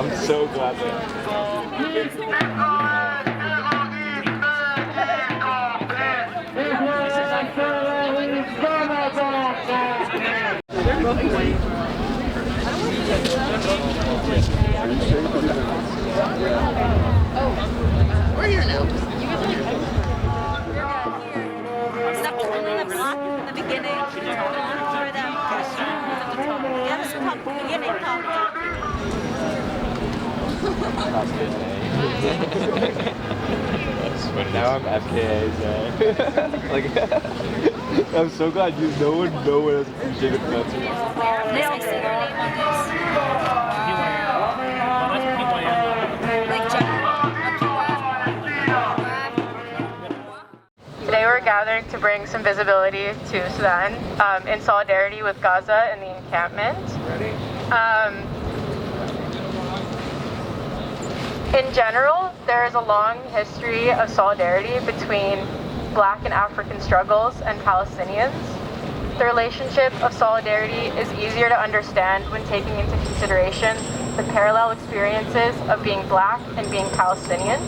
I'm so glad that. We're here now. Only the block in the beginning. For them. Yes, top beginning top. Now I'm FKA. Like, I'm so glad no one has appreciated that. Today we're gathering to bring some visibility to Sudan in solidarity with Gaza and the encampment. In general, there is a long history of solidarity between Black and African struggles and Palestinians. The relationship of solidarity is easier to understand when taking into consideration the parallel experiences of being Black and being Palestinian.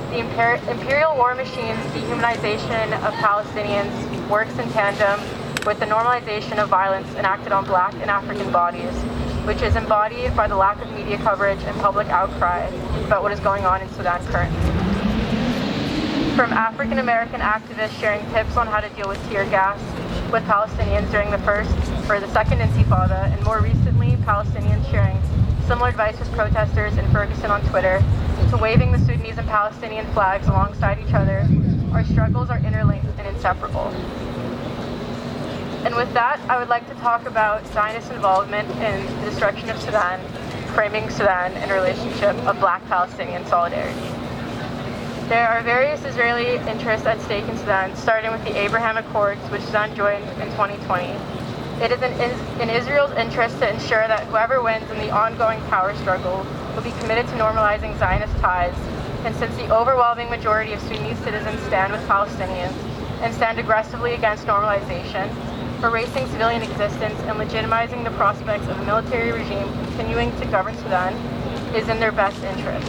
The imperial war machine's dehumanization of Palestinians works in tandem with the normalization of violence enacted on Black and African bodies, which is embodied by the lack of media coverage and public outcry about what is going on in Sudan currently. From African American activists sharing tips on how to deal with tear gas with Palestinians during the second Intifada, and more recently, Palestinians sharing similar advice with protesters in Ferguson on Twitter, to waving the Sudanese and Palestinian flags alongside each other, our struggles are interlinked and inseparable. And with that, I would like to talk about Zionist involvement in the destruction of Sudan, framing Sudan in a relationship of Black-Palestinian solidarity. There are various Israeli interests at stake in Sudan, starting with the Abraham Accords, which Sudan joined in 2020. It is in Israel's interest to ensure that whoever wins in the ongoing power struggle will be committed to normalizing Zionist ties, and since the overwhelming majority of Sudanese citizens stand with Palestinians and stand aggressively against normalization, erasing civilian existence and legitimizing the prospects of a military regime continuing to govern Sudan is in their best interest.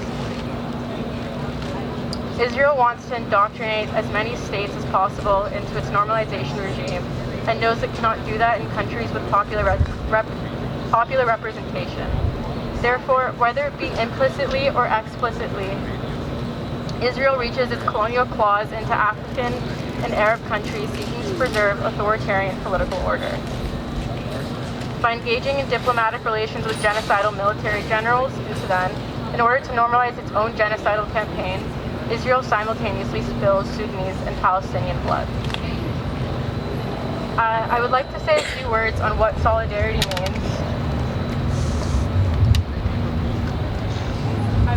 Israel wants to indoctrinate as many states as possible into its normalization regime and knows it cannot do that in countries with popular representation. Therefore, whether it be implicitly or explicitly, Israel reaches its colonial claws into African and Arab countries seeking to preserve authoritarian political order. By engaging in diplomatic relations with genocidal military generals in Sudan, in order to normalize its own genocidal campaign, Israel simultaneously spills Sudanese and Palestinian blood. I would like to say a few words on what solidarity means. I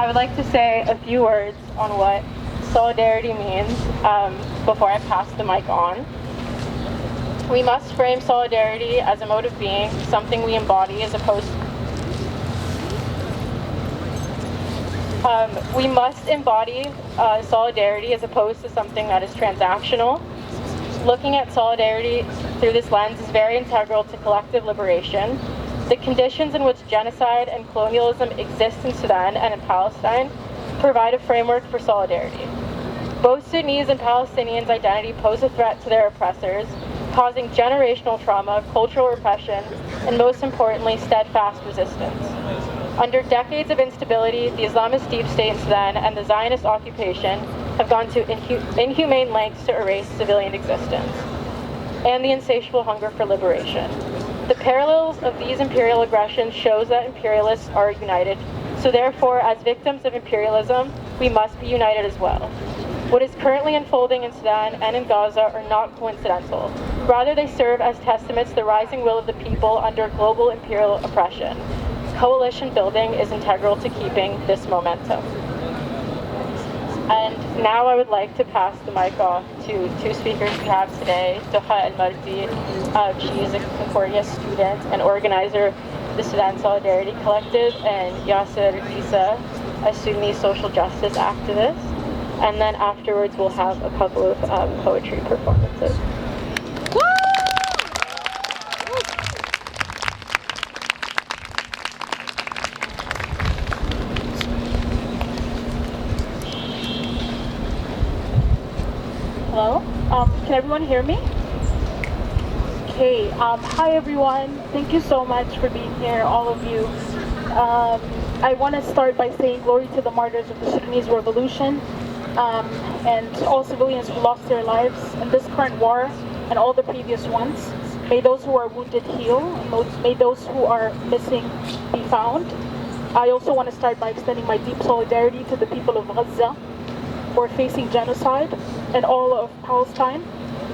would like to say a few words on what solidarity means before I pass the mic on. We must frame solidarity as a mode of being, something we embody as opposed to we must embody solidarity as opposed to something that is transactional. Looking at solidarity through this lens is very integral to collective liberation. The conditions in which genocide and colonialism exist in Sudan and in Palestine provide a framework for solidarity. Both Sudanese and Palestinians' identity pose a threat to their oppressors, causing generational trauma, cultural repression, and most importantly, steadfast resistance. Under decades of instability, the Islamist deep state in Sudan and the Zionist occupation have gone to inhumane lengths to erase civilian existence, and the insatiable hunger for liberation. The parallels of these imperial aggressions shows that imperialists are united, so therefore, as victims of imperialism, we must be united as well. What is currently unfolding in Sudan and in Gaza are not coincidental. Rather, they serve as testaments to the rising will of the people under global imperial oppression. Coalition building is integral to keeping this momentum. And now I would like to pass the mic off to two speakers we have today, Doha El-Mardi. She is a Concordia student and organizer of the Sudan Solidarity Collective, and Yasser Isa, a Sudanese social justice activist. And then afterwards we'll have a couple of poetry performances. Can everyone hear me? Okay. Hi everyone. Thank you so much for being here, all of you. I want to start by saying glory to the martyrs of the Sudanese revolution, and all civilians who lost their lives in this current war and all the previous ones. May those who are wounded heal, and may those who are missing be found. I also want to start by extending my deep solidarity to the people of Gaza who are facing genocide and all of Palestine,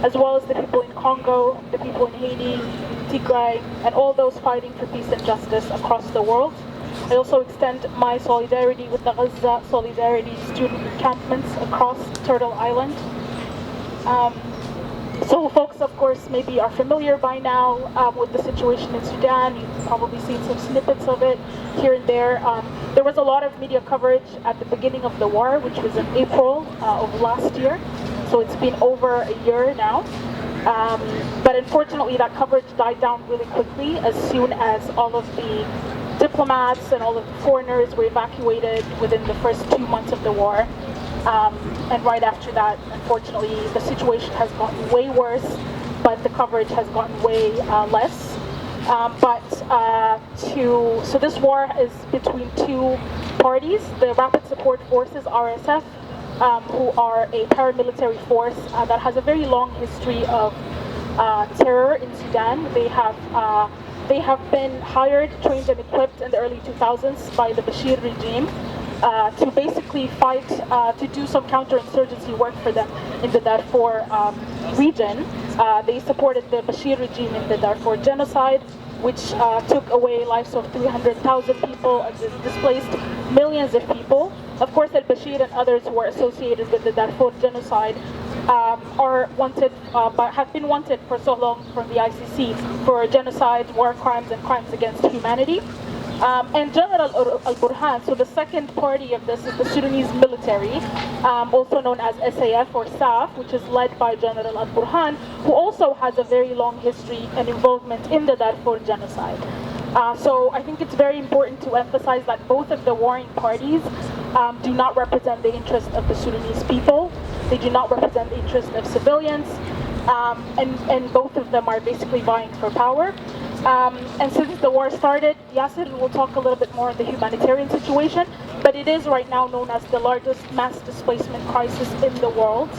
as well as the people in Congo, the people in Haiti, Tigray, and all those fighting for peace and justice across the world. I also extend my solidarity with the Gaza Solidarity student encampments across Turtle Island. So folks, of course, maybe are familiar by now with the situation in Sudan. You've probably seen some snippets of it here and there. There was a lot of media coverage at the beginning of the war, which was in April of last year. So it's been over a year now. But unfortunately, that coverage died down really quickly as soon as all of the diplomats and all of the foreigners were evacuated within the first 2 months of the war. And right after that, unfortunately, the situation has gotten way worse, but the coverage has gotten way less. So this war is between two parties, the Rapid Support Forces, RSF, who are a paramilitary force that has a very long history of terror in Sudan. They have been hired, trained, and equipped in the early 2000s by the Bashir regime to basically fight, to do some counterinsurgency work for them in the Darfur region. They supported the Bashir regime in the Darfur genocide, which took away lives of 300,000 people and displaced millions of people. Of course, al-Bashir and others who were associated with the Darfur genocide are wanted, but have been wanted for so long from the ICC for genocide, war crimes, and crimes against humanity. And General al-Burhan, so the second party of this is the Sudanese military, also known as SAF or SAF, which is led by General al-Burhan, who also has a very long history and involvement in the Darfur genocide. So I think it's very important to emphasize that both of the warring parties do not represent the interests of the Sudanese people. They do not represent the interests of civilians, and both of them are basically vying for power. And since the war started, Yasser will talk a little bit more on the humanitarian situation, but it is right now known as the largest mass displacement crisis in the world.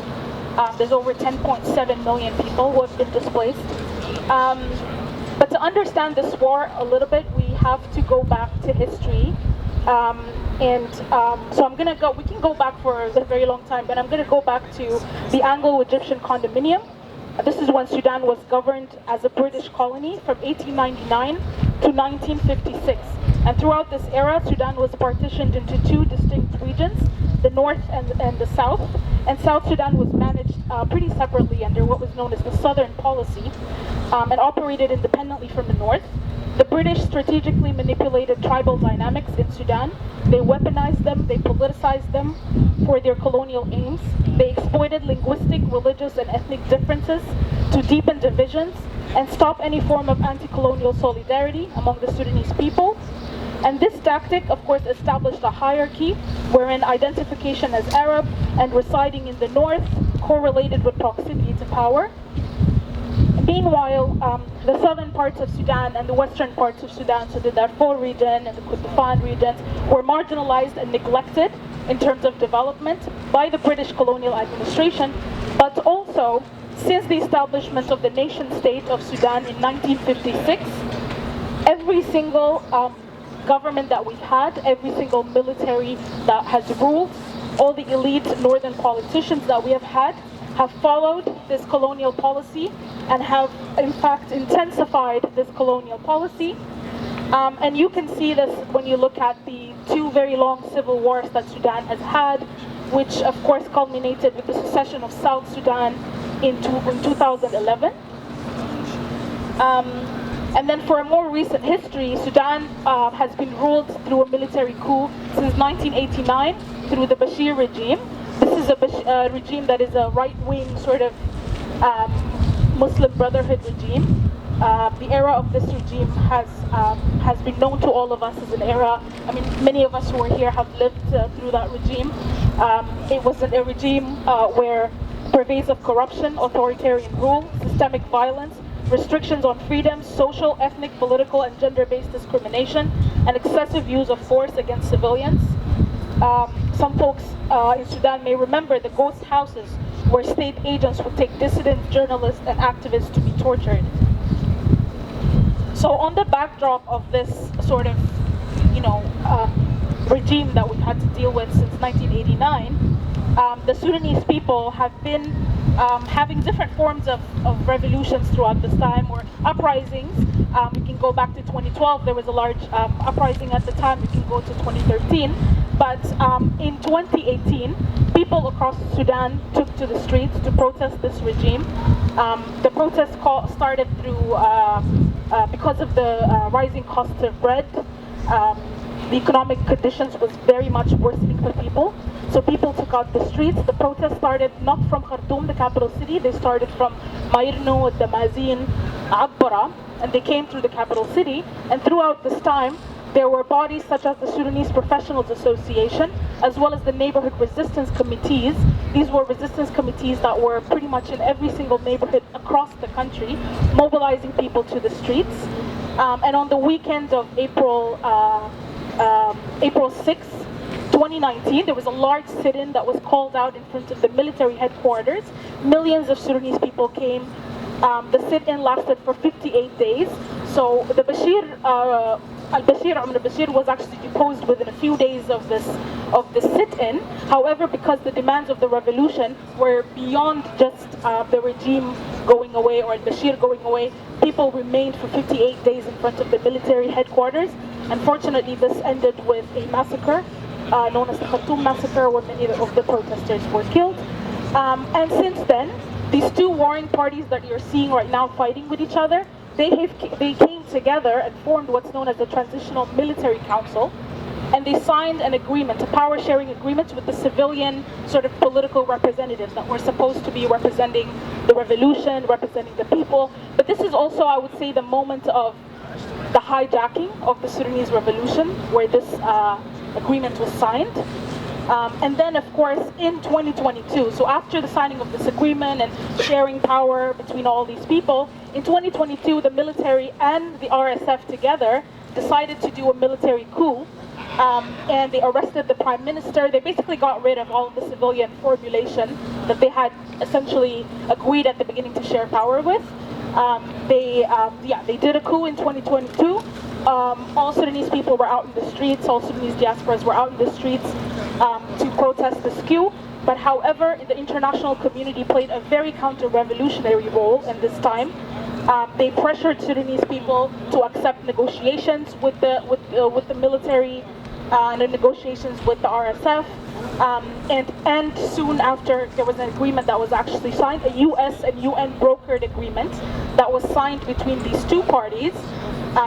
There's over 10.7 million people who have been displaced. But to understand this war a little bit, we have to go back to history. So I'm gonna go, we can go back for a very long time, but I'm gonna go back to the Anglo-Egyptian condominium. This is when Sudan was governed as a British colony from 1899 to 1956. And throughout this era, Sudan was partitioned into two distinct regions, the North and the South. And South Sudan was managed pretty separately under what was known as the Southern policy, and operated independently from the North. The British strategically manipulated tribal dynamics in Sudan. They weaponized them, they politicized them for their colonial aims. They exploited linguistic, religious, and ethnic differences to deepen divisions and stop any form of anti-colonial solidarity among the Sudanese people. And this tactic, of course, established a hierarchy wherein identification as Arab and residing in the north correlated with proximity to power. Meanwhile, the southern parts of Sudan and the western parts of Sudan, so the Darfur region and the Kordofan regions, were marginalized and neglected in terms of development by the British colonial administration, but also since the establishment of the nation state of Sudan in 1956, every single government that we've had, every single military that has ruled, all the elite northern politicians that we have had, have followed this colonial policy and have in fact intensified this colonial policy. And you can see this when you look at the two very long civil wars that Sudan has had, which of course culminated with the secession of South Sudan in 2011. And then for a more recent history, Sudan has been ruled through a military coup since 1989 through the Bashir regime. This is a regime that is a right-wing sort of Muslim Brotherhood regime. The era of this regime has been known to all of us as an era. I mean, many of us who are here have lived through that regime. It was a regime where pervasive corruption, authoritarian rule, systemic violence, restrictions on freedoms, social, ethnic, political, and gender-based discrimination, and excessive use of force against civilians. Some folks in Sudan may remember the ghost houses where state agents would take dissidents, journalists, and activists to be tortured. So on the backdrop of this sort of, regime that we've had to deal with since 1989, the Sudanese people have been having different forms of revolutions throughout this time, or uprisings. You can go back to 2012, there was a large uprising at the time. You can go to 2013. But in 2018, people across Sudan took to the streets to protest this regime. The protest started through because of the rising cost of bread. The economic conditions was very much worsening for people. So people took out the streets. The protest started not from Khartoum, the capital city. They started from Mayrno, Damazin, Abbara, and they came through the capital city. And throughout this time, there were bodies such as the Sudanese Professionals Association, as well as the neighborhood resistance committees. These were resistance committees that were pretty much in every single neighborhood across the country, mobilizing people to the streets. And on the weekend of April 6th, 2019, there was a large sit-in that was called out in front of the military headquarters. Millions of Sudanese people came. The sit-in lasted for 58 days. So the Umar al-Bashir was actually deposed within a few days of the sit-in. However, because the demands of the revolution were beyond just the regime going away or al-Bashir going away, people remained for 58 days in front of the military headquarters. Unfortunately, this ended with a massacre known as the Khartoum massacre, where many of the protesters were killed. And since then, these two warring parties that you're seeing right now fighting with each other, they came together and formed what's known as the Transitional Military Council, and they signed an agreement, a power-sharing agreement with the civilian sort of political representatives that were supposed to be representing the revolution, representing the people. But this is also, I would say, the moment of the hijacking of the Sudanese revolution, where this agreement was signed. And then, of course, in 2022, so after the signing of this agreement and sharing power between all these people, in 2022, the military and the RSF together decided to do a military coup, and they arrested the prime minister. They basically got rid of all of the civilian formulation that they had essentially agreed at the beginning to share power with. They did a coup in 2022. All Sudanese people were out in the streets, all Sudanese diasporas were out in the streets to protest this coup. But however, the international community played a very counter-revolutionary role in this time. They pressured Sudanese people to accept negotiations with the military, and the negotiations with the RSF. And soon after, there was an agreement that was actually signed, a US and UN brokered agreement that was signed between these two parties.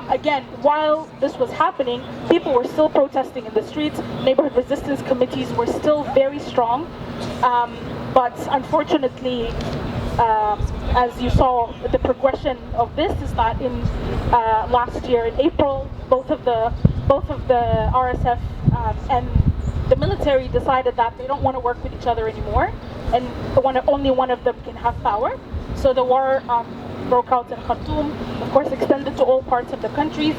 Again, while this was happening, people were still protesting in the streets. Neighborhood resistance committees were still very strong. But unfortunately, as you saw, the progression of this is that in last year in April, both of the RSF and the military decided that they don't want to work with each other anymore, and only one of them can have power. So the war broke out in Khartoum, of course, extended to all parts of the country.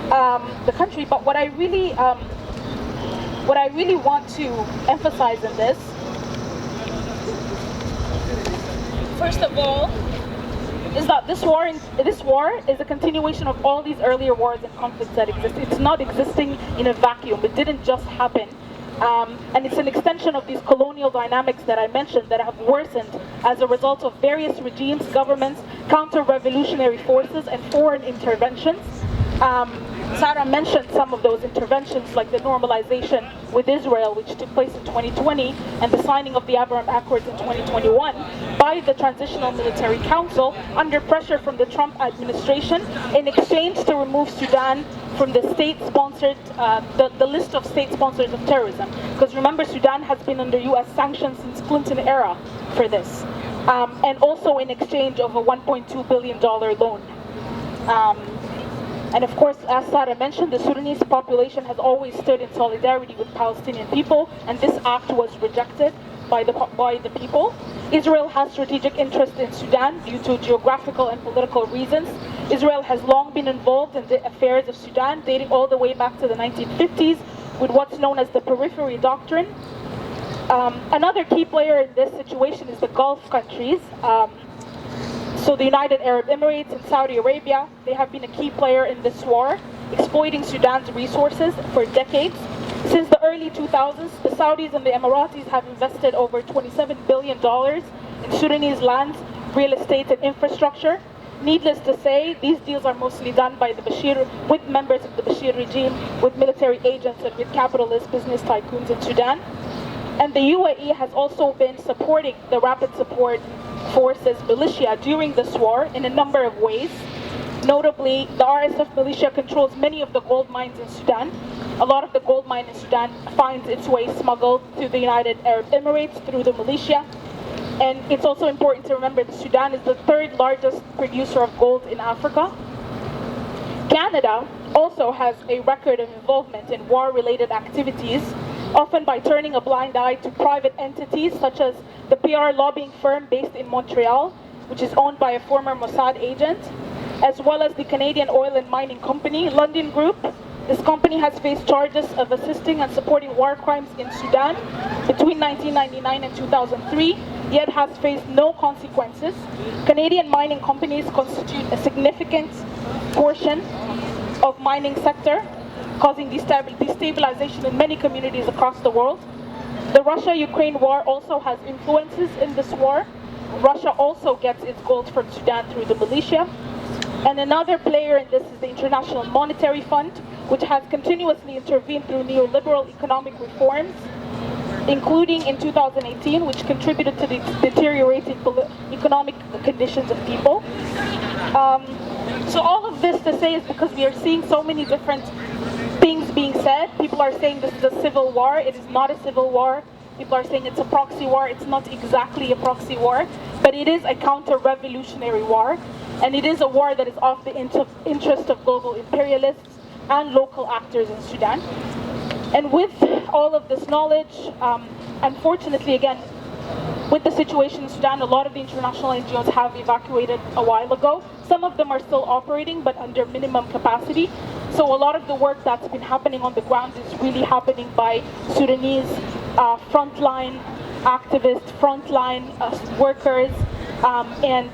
But what I really want to emphasize in this, first of all, is that this war is a continuation of all these earlier wars and conflicts that exist. It's not existing in a vacuum. It didn't just happen. And it's an extension of these colonial dynamics that I mentioned that have worsened as a result of various regimes, governments, counter-revolutionary forces, and foreign interventions. Sarah mentioned some of those interventions, like the normalization with Israel, which took place in 2020, and the signing of the Abraham Accords in 2021 by the Transitional Military Council under pressure from the Trump administration in exchange to remove Sudan from the state-sponsored, the list of state sponsors of terrorism. Because remember, Sudan has been under US sanctions since Clinton era for this. And also in exchange of a $1.2 billion loan. And of course, as Sarah mentioned, the Sudanese population has always stood in solidarity with Palestinian people, and this act was rejected by the people. Israel has strategic interest in Sudan due to geographical and political reasons. Israel has long been involved in the affairs of Sudan, dating all the way back to the 1950s with what's known as the Periphery Doctrine. Another key player in this situation is the Gulf countries. So the United Arab Emirates and Saudi Arabia, they have been a key player in this war, exploiting Sudan's resources for decades. Since the early 2000s, the Saudis and the Emiratis have invested over $27 billion in Sudanese lands, real estate, and infrastructure. Needless to say, these deals are mostly done by the Bashir, with members of the Bashir regime, with military agents, and with capitalist business tycoons in Sudan. And the UAE has also been supporting the Rapid Support Forces militia during this war in a number of ways. Notably, the RSF militia controls many of the gold mines in Sudan. A lot of the gold mine in Sudan finds its way smuggled to the United Arab Emirates through the militia. And it's also important to remember that Sudan is the third largest producer of gold in Africa. Canada also has a record of involvement in war-related activities, often by turning a blind eye to private entities such as the PR lobbying firm based in Montreal, which is owned by a former Mossad agent, as well as the Canadian oil and mining company, London Group. This company has faced charges of assisting and supporting war crimes in Sudan between 1999 and 2003, yet has faced no consequences. Canadian mining companies constitute a significant portion of mining sector, causing destabilization in many communities across the world. The Russia-Ukraine war also has influences in this war. Russia also gets its gold from Sudan through the militia. And another player in this is the International Monetary Fund, which has continuously intervened through neoliberal economic reforms, including in 2018, which contributed to the deteriorating economic conditions of people. So all of this to say is because we are seeing so many different things being said. People are saying this is a civil war. It is not a civil war. People are saying it's a proxy war. It's not exactly a proxy war, but it is a counter-revolutionary war. And it is a war that is of the interest of global imperialists and local actors in Sudan. And with all of this knowledge, unfortunately, again, with the situation in Sudan, a lot of the international NGOs have evacuated a while ago. Some of them are still operating, but under minimum capacity. So a lot of the work that's been happening on the ground is really happening by Sudanese frontline activists, frontline workers, and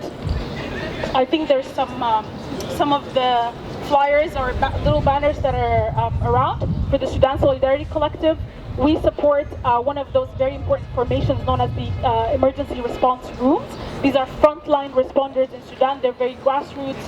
I think there's some of the flyers or little banners that are around for the Sudan Solidarity Collective. We support one of those very important formations known as the emergency response rooms. These are frontline responders in Sudan. They're very grassroots,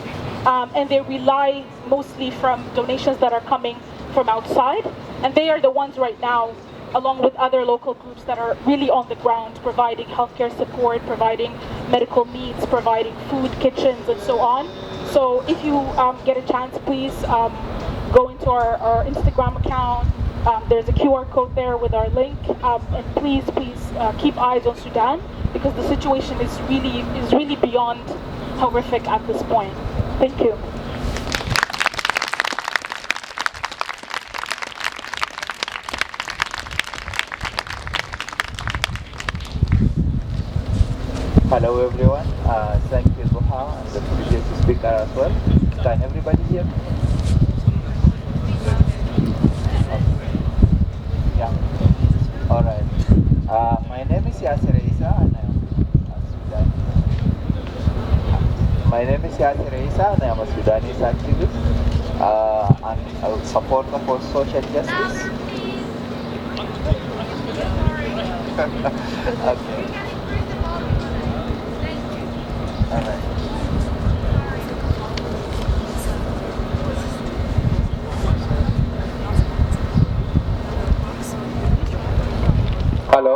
and they rely mostly from donations that are coming from outside. And they are the ones right now, along with other local groups that are really on the ground, providing healthcare support, providing medical needs, providing food, kitchens, and so on. So if you get a chance, please go into our Instagram account. There's a QR code there with our link, and please keep eyes on Sudan, because the situation is really beyond horrific at this point. Thank you. Hello everyone, thank you Duha and the previous speaker as well. Can everybody hear me? Yeah, alright. My name is Yasser Isa and I am Sudan. My name is Yasser Isa and I am a Sudanese activist and a supporter for social justice. Okay. Alright. Hello.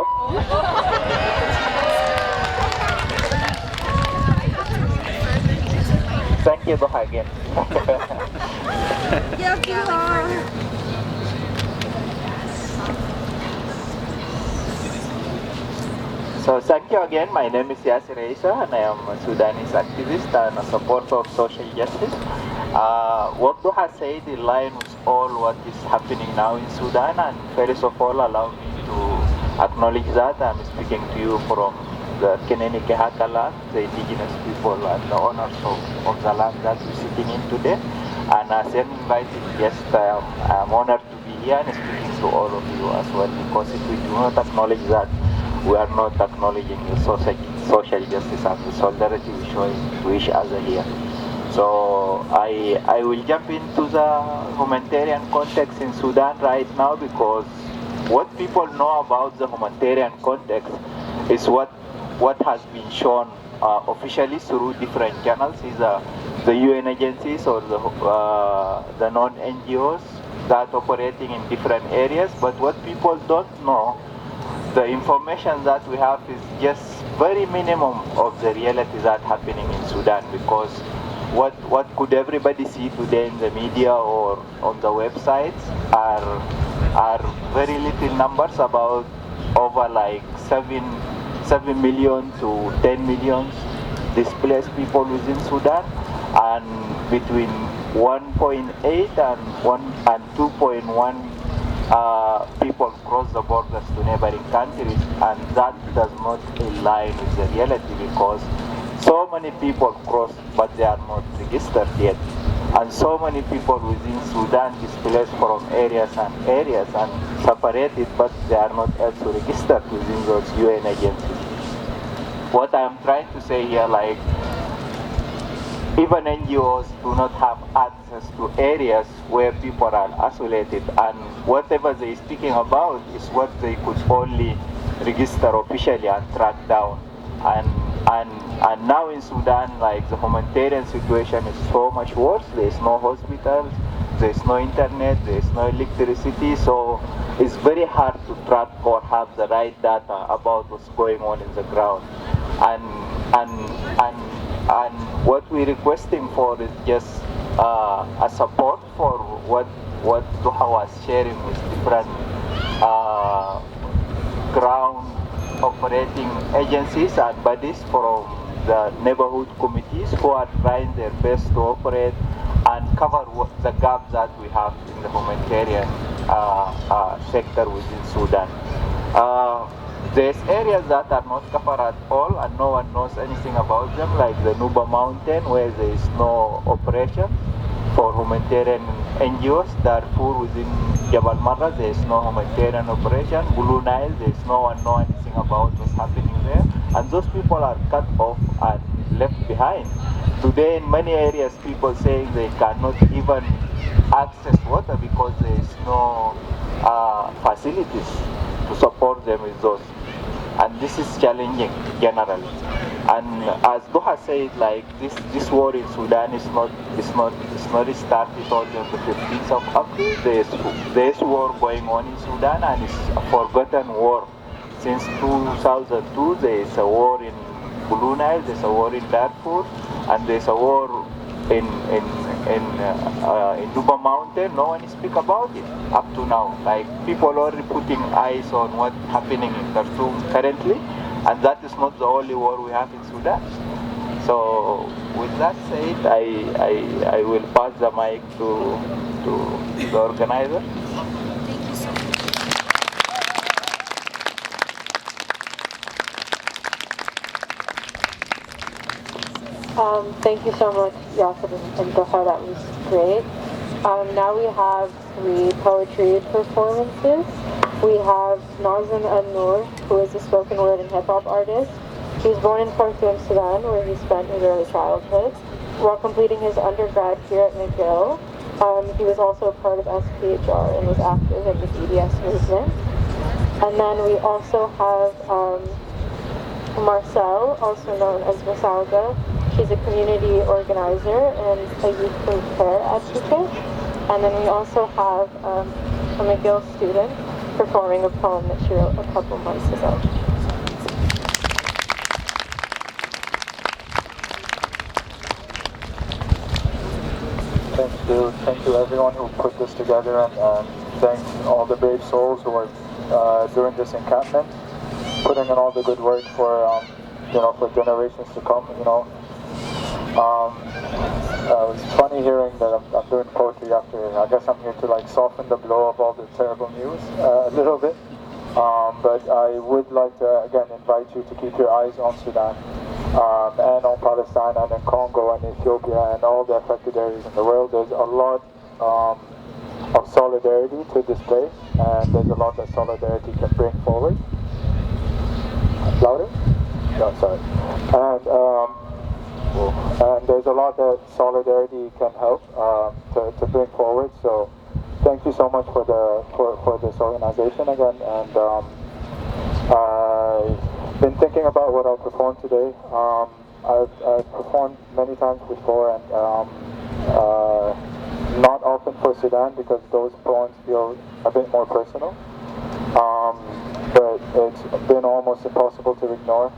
Thank you, Duha again. So thank you again. My name is Yasser Isa and I am a Sudanese activist and a supporter of social justice. What Duha said in line with all what is happening now in Sudan, and first of all allow me to acknowledge that. I'm speaking to you from the Kenenike land, the indigenous people and the owners of the land that we're sitting in today. And as an invited guest, I'm honored to be here and speaking to all of you as well, because if we do not acknowledge that, we are not acknowledging the social justice and the solidarity we show to each other here. So I will jump into the humanitarian context in Sudan right now, because what people know about the humanitarian context is what has been shown officially through different channels, is the UN agencies or the non-NGOs that operating in different areas. But what people don't know, the information that we have is just very minimum of the reality that's happening in Sudan, because what could everybody see today in the media or on the websites are very little numbers, about over like 7 million to 10 million displaced people within Sudan, and between 1.8 and 2.1 people cross the borders to neighboring countries, and that does not align with the reality, because so many people cross but they are not registered yet, and so many people within Sudan displaced from areas and separated, but they are not also registered within those UN agencies. What I'm trying to say here, like, even NGOs do not have access to areas where people are isolated, and whatever they're speaking about is what they could only register officially and track down. And now in Sudan, like, the humanitarian situation is so much worse. There's no hospitals, there's no internet, there's no electricity, so it's very hard to track or have the right data about what's going on in the ground. And what we're requesting for is just a support for what Duha was sharing with different ground operating agencies and bodies from the neighborhood committees who are trying their best to operate and cover the gaps that we have in the humanitarian sector within Sudan. There's areas that are not covered at all and no one knows anything about them, like the Nuba Mountain, where there is no operation for humanitarian NGOs. Darfur within Jabal Marra, there is no humanitarian operation. Blue Nile, there is no one know anything about what's happening there. And those people are cut off and left behind. Today in many areas, people saying they cannot even access water because there is no facilities to support them with those. And this is challenging generally. And as Doha said, like, this war in Sudan is not started only on the 15th of April. There's war going on in Sudan, and it's a forgotten war. Since 2002, there is a war in Blue Nile, there's a war in Darfur, and there's a war in Nuba Mountain. No one speak about it up to now. Like, people are putting eyes on what's happening in Khartoum currently, and that is not the only war we have in Sudan. So with that said, I will pass the mic to the organizer. Thank you so much, Yasir and Doha. That was great. Now we have 3 poetry performances. We have Nazim Al-Noor, who is a spoken word and hip-hop artist. He was born in Khartoum, Sudan, where he spent his early childhood. While completing his undergrad here at McGill, he was also a part of SPHR and was active in the BDS movement. And then we also have Marcel, also known as Masalga. She's a community organizer and a youth care advocate. And then we also have a McGill student performing a poem that she wrote a couple months ago. Thank you everyone who put this together, and thank all the brave souls who are doing this encampment, putting in all the good work for for generations to come. It's funny hearing that I'm doing poetry after. I guess I'm here to like soften the blow of all the terrible news a little bit. But I would like to again invite you to keep your eyes on Sudan and on Palestine and in Congo and Ethiopia and all the affected areas in the world. There's a lot of solidarity to display, and there's a lot that solidarity can bring forward. Louder? No, sorry. And there's a lot that solidarity can help to bring forward. So thank you so much for this organization again. And I've been thinking about what I'll perform today. I've performed many times before, and not often for Sudan because those poems feel a bit more personal. But it's been almost impossible to ignore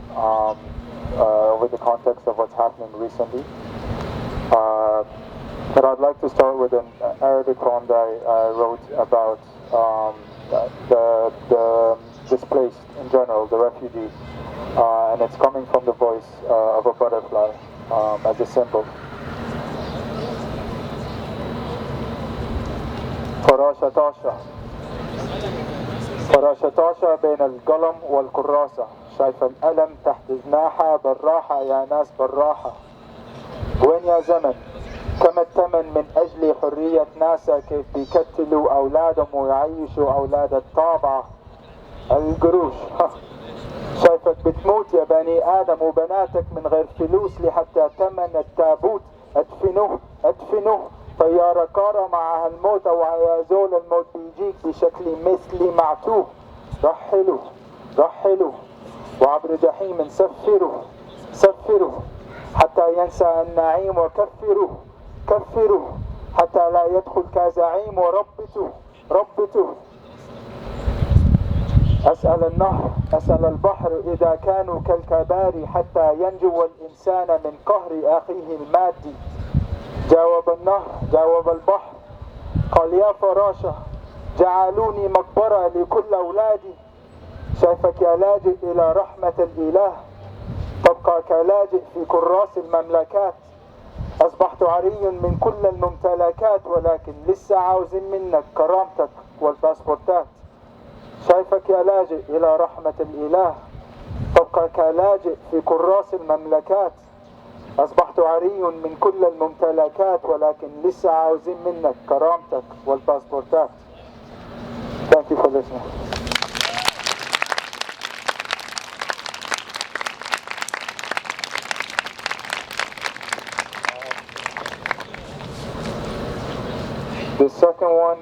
with the context of what's happening recently. But I'd like to start with an Arabic poem that I wrote about the displaced in general, the refugees, and it's coming from the voice of a butterfly as a symbol. فراشة بين القلم والكراسة، شايف الألم تحت جناحها، بالراحة يا ناس بالراحة. وين يا زمن؟ كم الثمن من أجل حرية ناسا، كيف بيكتلوا أولادهم ويعيشوا أولاد الطابعة القروش. شايفك بتموت يا بني آدم وبناتك من غير فلوس لحتى ثمن التابوت. ادفنوه طيارة كارة مع هالموت أو عيازول الموت بيجيك بشكل مثلي معتوه. رحلوا وعبر جحيم سفروا حتى ينسى النعيم، كفروا حتى لا يدخل كزعيم، وربته أسأل النهر أسأل البحر إذا كانوا كالكباري، حتى ينجو الإنسان من قهر أخيه المادي. جاوب النهر جاوب البحر قال يا فراشة جعلوني مقبرة لكل أولادي. شايفك يا لاجئ إلى رحمة الإله، تبقى كلاجئ في كراس المملكات. أصبحت عري من كل الممتلكات، ولكن لسه عاوزين منك كرامتك والباسبورتات. شايفك يا لاجئ إلى رحمة الإله، تبقى كلاجئ في كراس المملكات. أصبحت عري من كل الممتلكات، ولكن لسه عاوزين منك كرامتك والباسبورتات. Thank you for listening. The second one,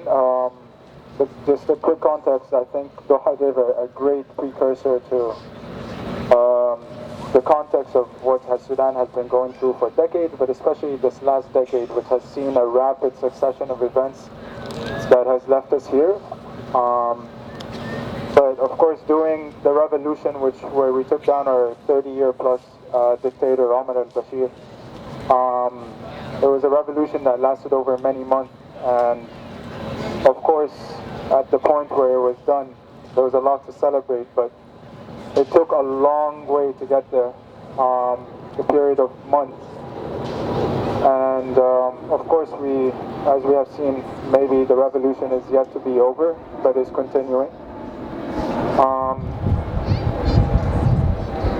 just a quick context, I think Doha gave a great precursor to the context of what Sudan has been going through for decades, but especially this last decade, which has seen a rapid succession of events that has left us here. But of course, during the revolution, where we took down our 30-year plus dictator Omar al-Bashir, it was a revolution that lasted over many months, and of course, at the point where it was done, there was a lot to celebrate, but it took a long way to get there, a period of months. And of course, as we have seen, maybe the revolution is yet to be over, but is continuing.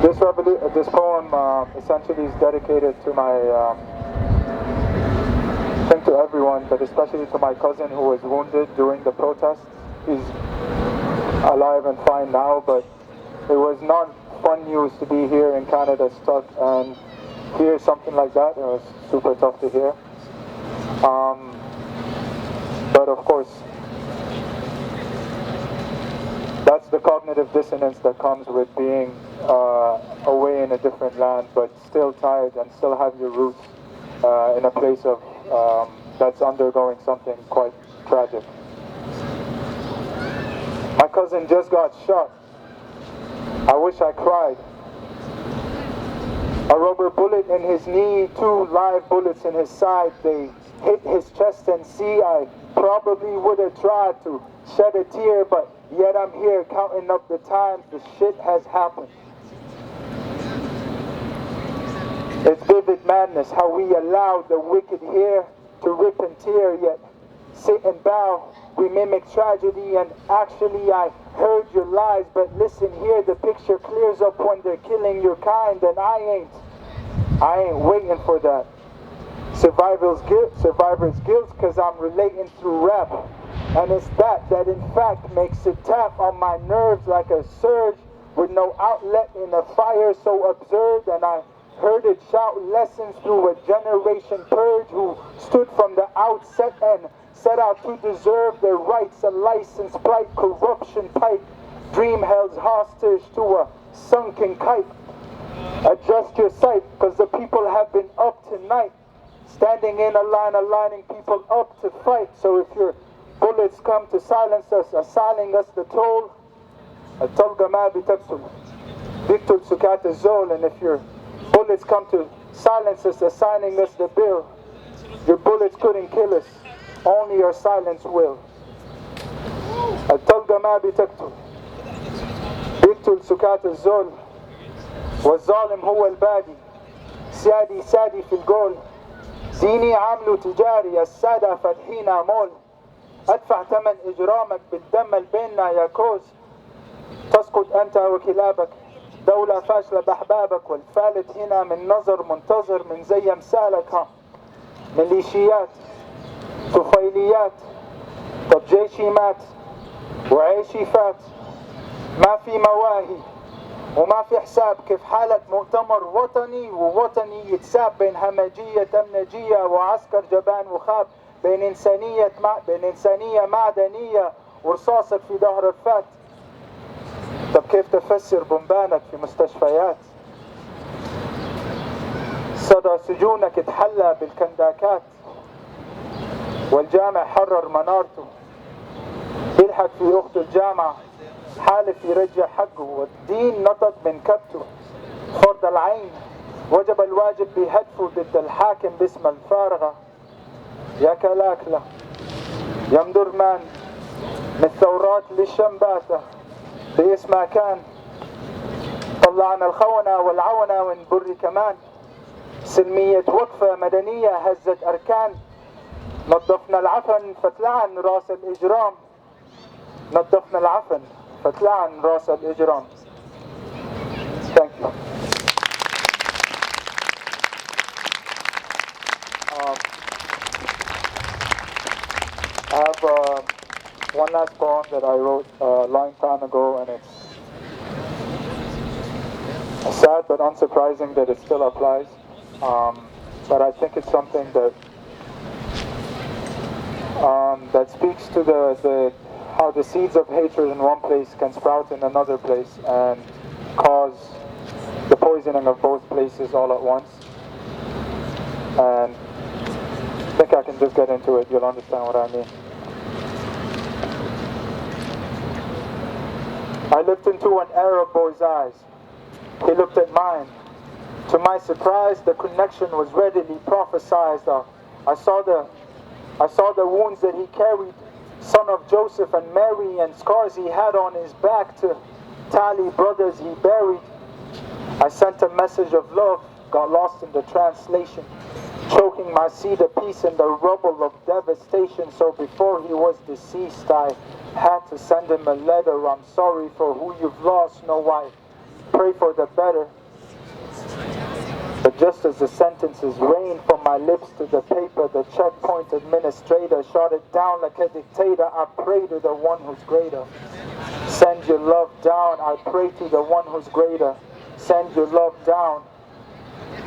This poem essentially is dedicated to I think to everyone, but especially to my cousin who was wounded during the protests. He's alive and fine now, but it was not fun news to be here in Canada stuck and hear something like that. It was super tough to hear. But of course, that's the cognitive dissonance that comes with being away in a different land, but still tied and still have your roots in a place of that's undergoing something quite tragic. My cousin just got shot. I wish I cried. A rubber bullet in his knee, 2 live bullets in his side. They hit his chest and see, I probably would have tried to shed a tear, but yet I'm here counting up the times the shit has happened. It's vivid madness how we allow the wicked here to rip and tear, yet sit and bow. We mimic tragedy, and actually I heard your lies, but listen here, the picture clears up when they're killing your kind, and I ain't waiting for that. Survivor's guilt, cause I'm relating through rap. And it's that in fact makes it tap on my nerves like a surge with no outlet in a fire so absurd. And I heard it shout lessons through a generation purge who stood from the outset and set out to deserve their rights. A license plight, corruption pipe, dream held hostage to a sunken kite. Adjust your sight, cause the people have been up tonight, standing in a line, aligning people up to fight. So if your bullets come to silence us, assigning us the toll, الطلقة ما بتقتل بيقتل سكات الزول. And if your bullets come to silence us, assigning us the bill, your bullets couldn't kill us, only your silence will. الطلقة ما بتقتل بيقتل سكات الزول، والظالم هو البادي، سادي في الجول، ديني عامله تجاري، السادة فاتحين مول، ادفع ثمن اجرامك بالدم البيننا يا كوز، تسقط انت وكلابك، دولة فاشلة باحبابك، والفالت هنا من نظر منتظر من زي امثالك. ميليشيات طفيليات، طب جيشي مات وعيشي فات، ما في مواهي وما في حساب. كيف حالة مؤتمر وطني ووطني يتساب بين همجية تمنجية وعسكر جبان وخاب، بين إنسانية معدنية ورصاصك في ظهر الفات. طب كيف تفسر بمبانك في مستشفيات؟ صدى سجونك اتحلى بالكنداكات، والجامع حرر منارته، بيلحق في أخت الجامعة حالف يرجع حقه، والدين نطق من كبته. فرض العين وجب الواجب بهدفه ضد الحاكم باسم الفارغة. يا كلاكلة يا مدرمان من الثورات للشمباتة باسمها كان، طلعنا الخونة والعونة ونبري كمان. سلمية وقفة مدنية هزت أركان، نظفنا العفن فتلعن راس الإجرام، نظفنا العفن فتلعن راس الإجرام. Thank you. I have one last poem that I wrote a long time ago, and it's sad but unsurprising that it still applies. But I think it's something that speaks to how the seeds of hatred in one place can sprout in another place and cause the poisoning of both places all at once. And I think I can just get into it, you'll understand what I mean. I looked into an Arab boy's eyes. He looked at mine. To my surprise, the connection was readily prophesized. I saw the wounds that he carried, son of Joseph and Mary, and scars he had on his back to tally brothers he buried. I sent a message of love, got lost in the translation, choking my seed of peace in the rubble of devastation. So before he was deceased, I had to send him a letter. I'm sorry for who you've lost, no, I pray for the better. But just as the sentences rained from my lips to the paper, the checkpoint administrator shot it down like a dictator. I pray to the one who's greater. Send your love down. I pray to the one who's greater. Send your love down.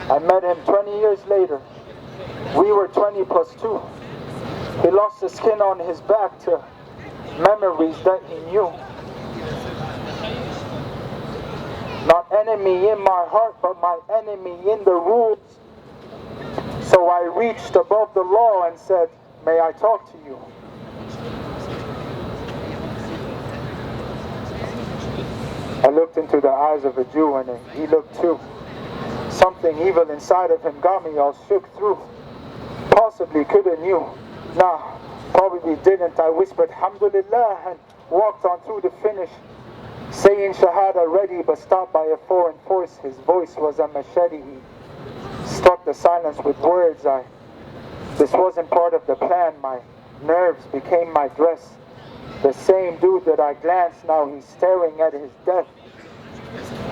I met him 20 years later. We were 20 plus 2. He lost the skin on his back to memories that he knew. Not enemy in my heart, but my enemy in the rules. So I reached above the law and said, may I talk to you? I looked into the eyes of a Jew and he looked too. Something evil inside of him got me all shook through. Possibly coulda knew. Nah, probably didn't. I whispered, Alhamdulillah, and walked on through the finish. Saying Shahada ready, but stopped by a foreign force. His voice was a machete. He struck the silence with words. This wasn't part of the plan. My nerves became my dress. The same dude that I glanced, now he's staring at his death.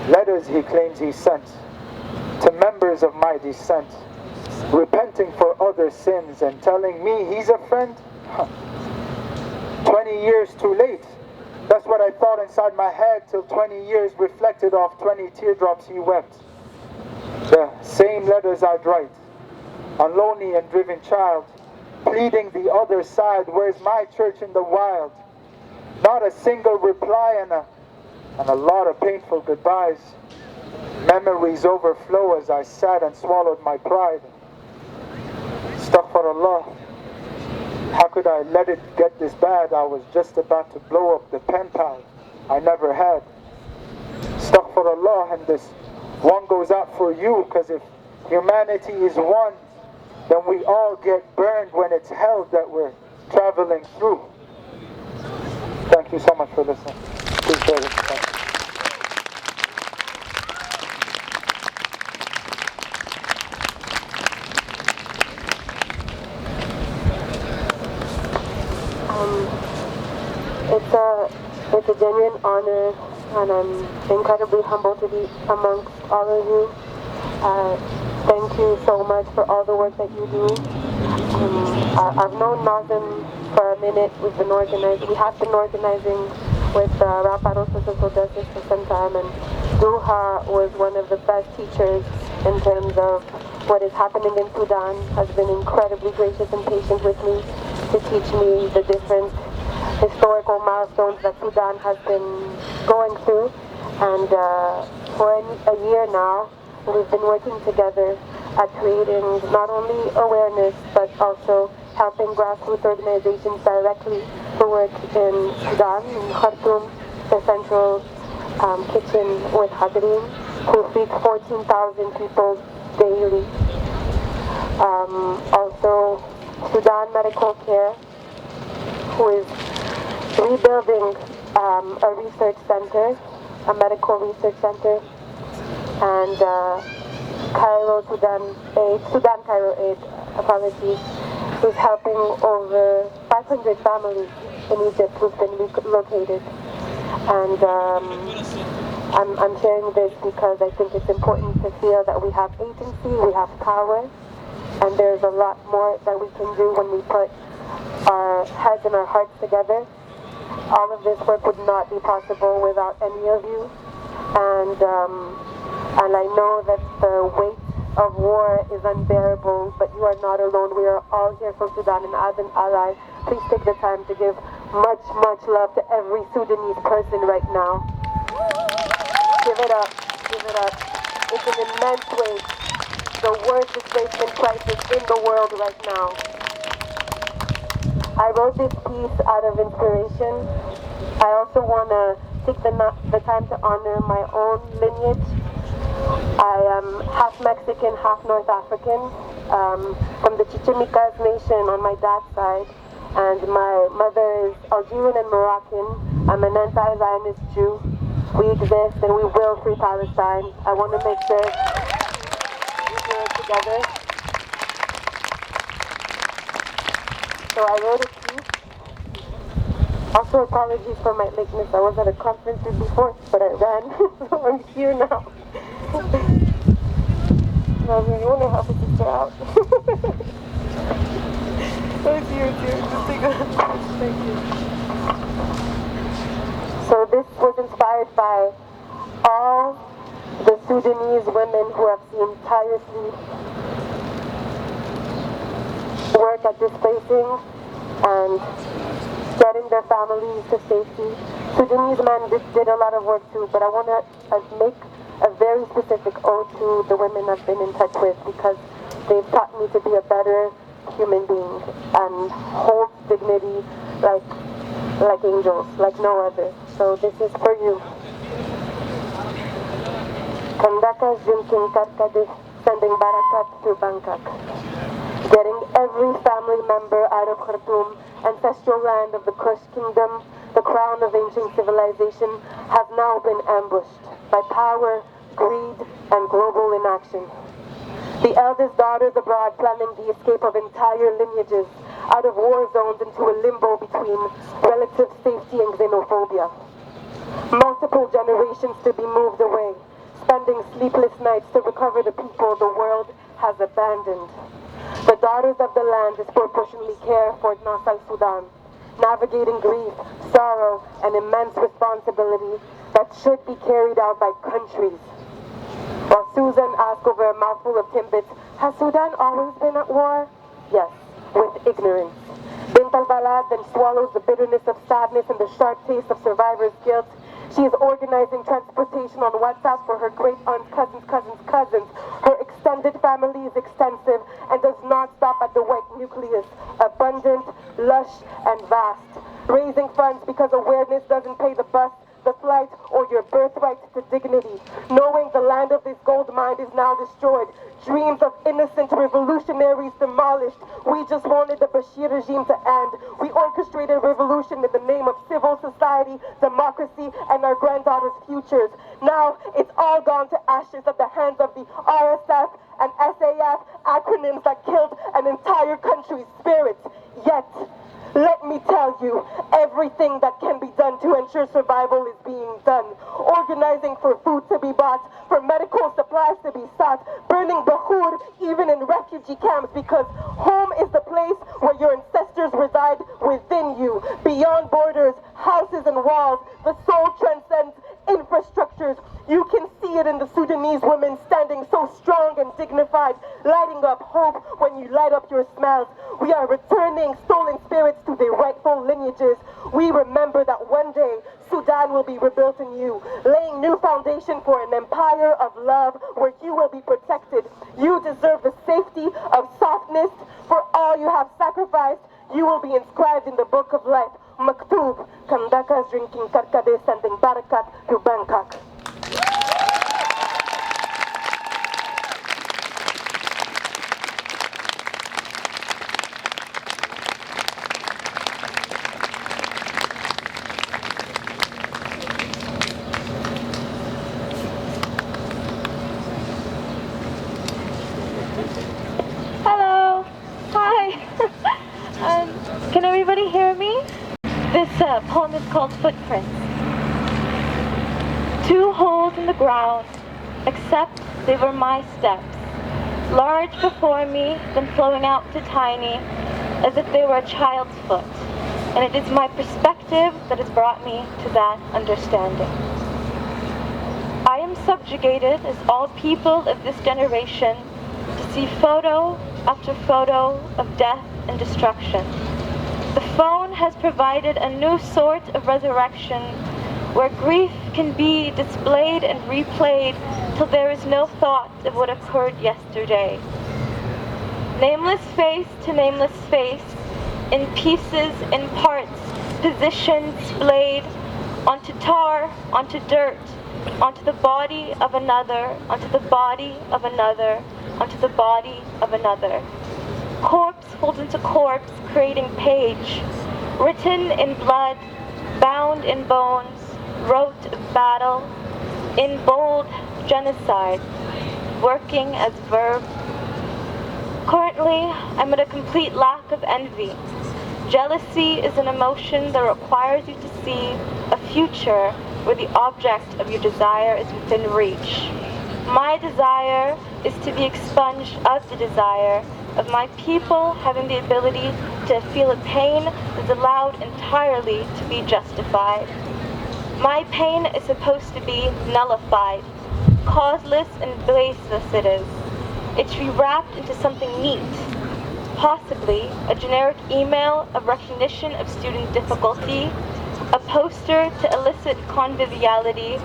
Letters he claims he sent to members of my descent, repenting for other sins and telling me he's a friend. 20 years too late. That's what I thought inside my head till 20 years reflected off 20 teardrops he wept. The same letters I'd write, a lonely and driven child, pleading the other side, where's my church in the wild? Not a single reply and a lot of painful goodbyes. Memories overflow as I sat and swallowed my pride. Astaghfirullah. How could I let it get this bad? I was just about to blow up the pen pal I never had. Astaghfirullah, and this one goes out for you, because if humanity is one, then we all get burned when it's hell that we're traveling through. Thank you so much for listening. Appreciate it. Thank you. It's a genuine honor, and I'm incredibly humbled to be amongst all of you. Thank you so much for all the work that you do. I've known Nazim for a minute. We have been organizing with Raparos for Social Justice for some time, and Duha was one of the best teachers in terms of what is happening in Sudan, has been incredibly gracious and patient with me to teach me the different historical milestones that Sudan has been going through. And for a year now, we've been working together at creating not only awareness, but also helping grassroots organizations directly to work in Sudan, in Khartoum, the central kitchen with Hadirin, who feeds 14,000 people daily. Also, Sudan Medical Care, who is rebuilding a research center, a medical research center, and Sudan Cairo Aid, apologies, who's helping over 500 families in Egypt who've been relocated. And I'm sharing this because I think it's important to feel that we have agency, we have power, and there's a lot more that we can do when we put our heads and our hearts together. All of this work would not be possible without any of you, and I know that the weight of war is unbearable, but you are not alone. We are all here from Sudan, and as an ally, please take the time to give much, much love to every Sudanese person right now. Give it up, give it up. It's an immense weight, the worst displacement crisis in the world right now. I wrote this piece out of inspiration. I also want to take the time to honor my own lineage. I am half Mexican, half North African, from the Chichimicas nation on my dad's side, and my mother is Algerian and Moroccan. I'm an anti-Zionist Jew. We exist and we will free Palestine. I want to make sure we do it together. So I wrote a piece. Also, apologies for my lateness. I was at a conference before, but I ran, so I'm here now. I really want to help a sister out. Thank you, dear. Thank you. So this was inspired by all the Sudanese women who have seen tirelessly work at displacing and getting their families to safety. Sudanese men did a lot of work too, but I want to make a very specific ode to the women I've been in touch with, because they've taught me to be a better human being and hold dignity like angels, like no other. So this is for you. Kandaka Junkin Karkadis, sending barakat to Bangkok. Getting every family member out of Khartoum, ancestral land of the Kush kingdom, the crown of ancient civilization, has now been ambushed by power, greed, and global inaction. The eldest daughters abroad planning the escape of entire lineages out of war zones into a limbo between relative safety and xenophobia. Multiple generations to be moved away, spending sleepless nights to recover the people the world has abandoned. The daughters of the land disproportionately care for South Sudan, navigating grief, sorrow, and immense responsibility that should be carried out by countries. While Susan asked over a mouthful of timbits, has Sudan always been at war? Yes, with ignorance. Bint al-Balad then swallows the bitterness of sadness and the sharp taste of survivor's guilt. She is organizing transportation on WhatsApp for her great aunt's cousins. Her extended family is extensive and does not stop at the white nucleus, abundant, lush, and vast. Raising funds because awareness doesn't pay the bus, the flight, or your birthright to dignity. Knowing the land of this gold mine is now destroyed. Dreams of innocent revolutionaries demolished. We just wanted the Bashir regime to end. We orchestrated revolution in the name of civil society, democracy, and our granddaughters' futures. Now, it's all gone to ashes at the hands of the RSF and SAF, acronyms that killed an entire country's spirit. Yet, let me tell you, everything that can be done to ensure survival is being done. Organizing for food to be bought, for medical supplies to be sought, burning Bahur even in refugee camps, because home is the place where your ancestors reside within you. Beyond borders, houses and walls, the soul transcends infrastructures. You can see it in the Sudanese women standing so strong and dignified, lighting up hope when you light up your smiles. We are returning stolen spirits to their rightful lineages. We remember that one day Sudan will be rebuilt in you, laying new foundation for an empire of love where you will be protected. You deserve the safety of softness. For all you have sacrificed, you will be inscribed in the book of life. Maktub, Kandakas drinking Karkade sending Barakat to Bangkok. Hello. Hi. Can everybody hear me? This poem is called Footprints. 2 holes in the ground, except they were my steps, large before me, then flowing out to tiny, as if they were a child's foot. And it is my perspective that has brought me to that understanding. I am subjugated, as all people of this generation, to see photo after photo of death and destruction. The phone has provided a new sort of resurrection where grief can be displayed and replayed till there is no thought of what occurred yesterday. Nameless face to nameless face, in pieces, in parts, positioned, splayed, onto tar, onto dirt, onto the body of another, onto the body of another, onto the body of another. Corpse folds into corpse, creating page, written in blood, bound in bones, wrote of battle, in bold genocide, working as verb. Currently, I'm at a complete lack of envy. Jealousy is an emotion that requires you to see a future where the object of your desire is within reach. My desire is to be expunged of the desire of my people having the ability to feel a pain that's allowed entirely to be justified. My pain is supposed to be nullified. Causeless and baseless it is. It should be wrapped into something neat, possibly a generic email of recognition of student difficulty, a poster to elicit conviviality,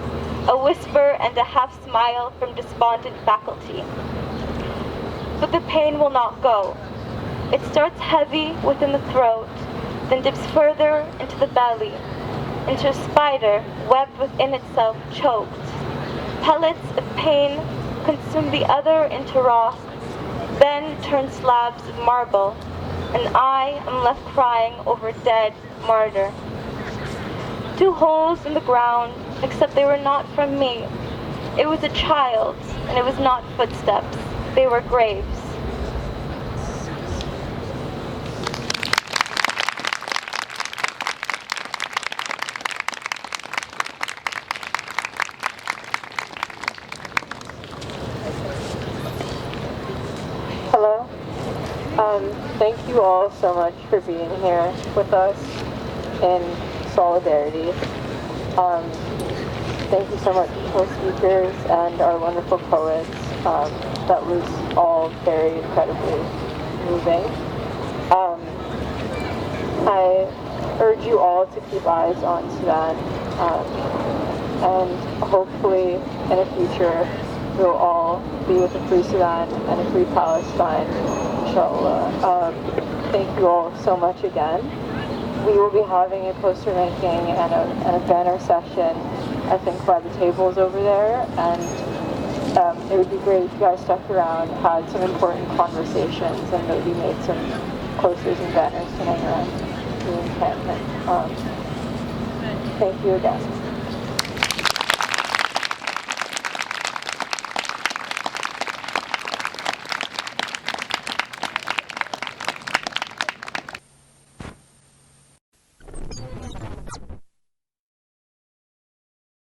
a whisper and a half smile from despondent faculty. But the pain will not go. It starts heavy within the throat, then dips further into the belly, into a spider webbed within itself, choked. Pellets of pain consume the other into rock, then turn slabs of marble, and I am left crying over dead martyr. 2 holes in the ground, except they were not from me. It was a child's, and it was not footsteps. They were graves. Thank you all so much for being here with us in solidarity. Thank you so much to our speakers and our wonderful poets. That was all very incredibly moving. I urge you all to keep eyes on Sudan, and hopefully in the future we'll all be with a free Sudan and a free Palestine, inshallah. Thank you all so much again. We will be having a poster making and a banner session, I think, by the tables over there, and it would be great if you guys stuck around, had some important conversations, and maybe made some posters and banners to hang around the encampment. Thank you again.